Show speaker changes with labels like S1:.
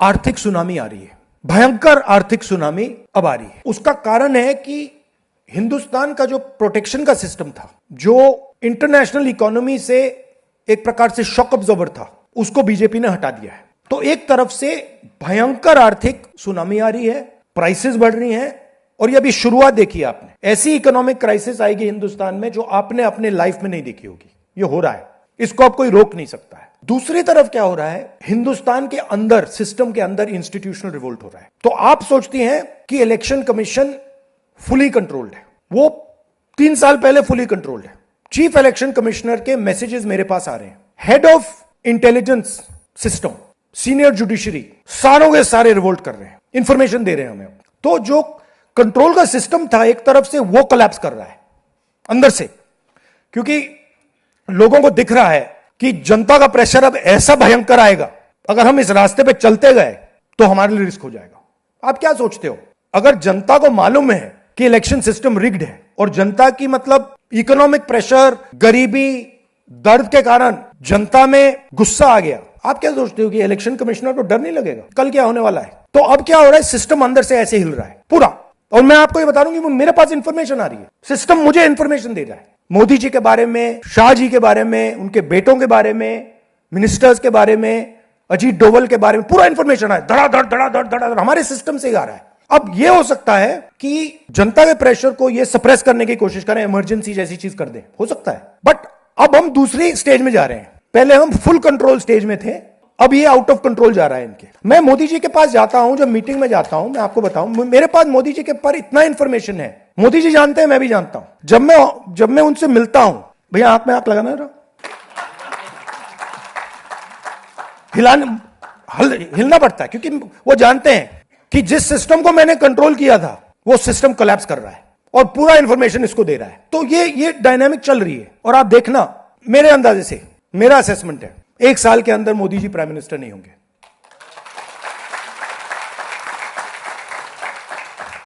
S1: आर्थिक सुनामी आ रही है, भयंकर आर्थिक सुनामी अब आ रही है। उसका कारण है कि हिंदुस्तान का जो प्रोटेक्शन का सिस्टम था, जो इंटरनेशनल इकोनॉमी से एक प्रकार से शॉक अब्जॉर्बर था, उसको बीजेपी ने हटा दिया है। तो एक तरफ से भयंकर आर्थिक सुनामी आ रही है, प्राइसेस बढ़ रही हैं, और ये अभी शुरुआत देखी आपने। ऐसी इकोनॉमिक क्राइसिस आएगी हिंदुस्तान में जो आपने अपने लाइफ में नहीं देखी होगी। ये हो रहा है, इसको अब कोई रोक नहीं सकता है। दूसरी तरफ क्या हो रहा है, हिंदुस्तान के अंदर, सिस्टम के अंदर इंस्टीट्यूशनल रिवोल्ट हो रहा है। तो आप सोचती हैं कि इलेक्शन कमीशन फुली कंट्रोल्ड है, वो 3 साल पहले फुली कंट्रोल्ड है। चीफ इलेक्शन कमिश्नर के मैसेजेस मेरे पास आ रहे हैं, head of intelligence system, senior judiciary, सारों के सारे रिवोल्ट कर रहे हैं, इंफॉर्मेशन दे रहे हैं हमें। तो जो कंट्रोल का सिस्टम था एक तरफ से, वो कोलैप्स कर रहा है अंदर से, क्योंकि लोगों को दिख रहा है कि जनता का प्रेशर अब ऐसा भयंकर आएगा, अगर हम इस रास्ते पे चलते गए तो हमारे लिए रिस्क हो जाएगा। आप क्या सोचते हो, अगर जनता को मालूम है कि इलेक्शन सिस्टम रिग्ड है और जनता की मतलब इकोनॉमिक प्रेशर, गरीबी, दर्द के कारण जनता में गुस्सा आ गया, आप क्या सोचते हो कि इलेक्शन कमिश्नर को डर नहीं लगेगा कल क्या होने वाला है? तो अब क्या हो रहा है, सिस्टम अंदर से ऐसे हिल रहा है पूरा। और मैं आपको ये बता दूं कि मेरे पास इंफॉर्मेशन आ रही है, सिस्टम मुझे इंफॉर्मेशन दे रहा है, मोदी जी के बारे में, शाह जी के बारे में, उनके बेटों के बारे में, मिनिस्टर्स के बारे में, अजीत डोवल के बारे में पूरा इंफॉर्मेशन है, धड़ाधड़ धड़ाधड़ धड़ाधड़ हमारे सिस्टम से आ रहा है। अब यह हो सकता है कि जनता के प्रेशर को यह सप्रेस करने की कोशिश करें, इमरजेंसी जैसी चीज कर दें, हो सकता है। बट अब हम दूसरी स्टेज में जा रहे हैं, पहले हम फुल कंट्रोल स्टेज में थे, अब ये आउट ऑफ कंट्रोल जा रहा है इनके। मैं मोदी जी के पास जाता हूं, जब मीटिंग में जाता हूं, मैं आपको बताऊं, मेरे पास मोदी जी के पर इतना इंफॉर्मेशन है, मोदी जी जानते हैं, मैं भी जानता हूं। जब मैं उनसे मिलता हूं, भैया आंख में आंख लगाना रहा, हिलना पड़ता है, क्योंकि वो जानते हैं कि जिस सिस्टम को मैंने कंट्रोल किया था वो सिस्टम कोलैप्स कर रहा है और पूरा इंफॉर्मेशन इसको दे रहा है। तो ये डायनामिक चल रही है। और आप देखना, मेरे अंदाजे से, मेरा असेसमेंट है, 1 साल के अंदर मोदी जी प्राइम मिनिस्टर नहीं होंगे।